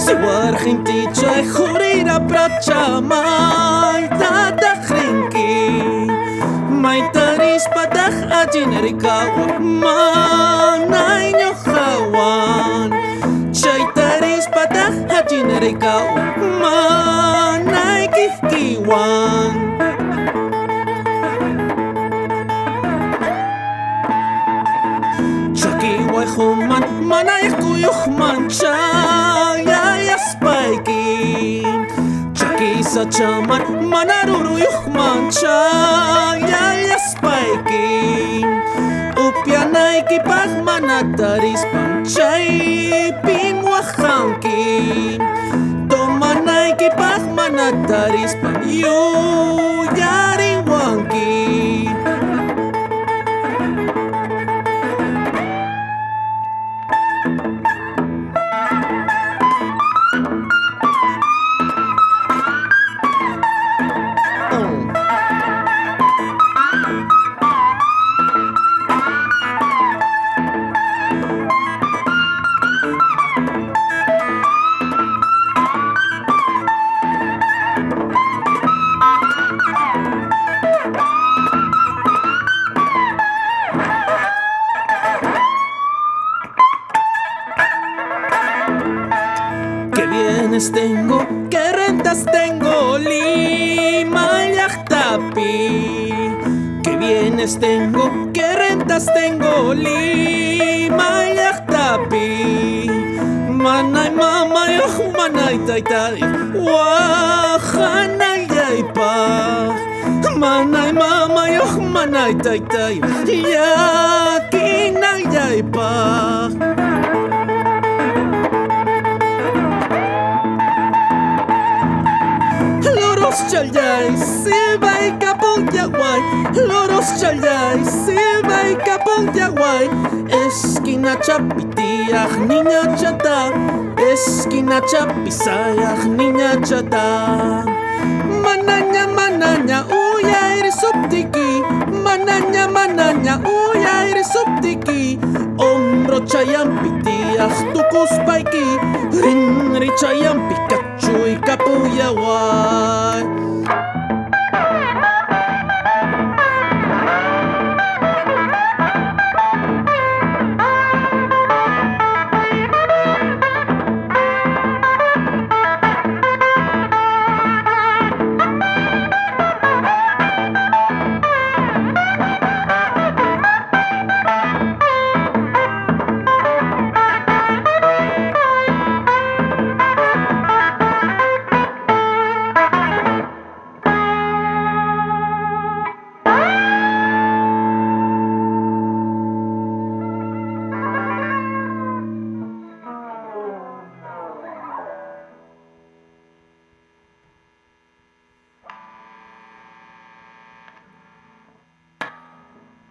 Siwar Qinticha jurira prachamay tatahrinki may taris padah ajinarikaw manay nyohawan chay taris padah ajinarikaw manay kihkiwan Chakiway human manay kuyuhman chayayas paikin Chaki sa chaman manaruruyuhman chayayas paikin Upyanay kipag manataris panchay pinwahankin Tomanay kipag manataris panyuyariwankin Tengo, que rentas tengo, Lima y Yachtapi. Que bienes tengo, que rentas tengo, Lima y Yachtapi. Manay mama yo, manay taytay, wahanay yaypa. Manay mama yo, manay taytay, yakinay yaypa. Chalay, Silva y Capón Yaguay, Loros Chalay, Silva y Capón Yaguay, esquina chapitiaj, niña chata, esquina chapisayaj, niña chata. Manaña, manaña, uya eres subtiki, manaña, manaña, uya eres subtiki, hombro chayampitiaj, tucus paiki,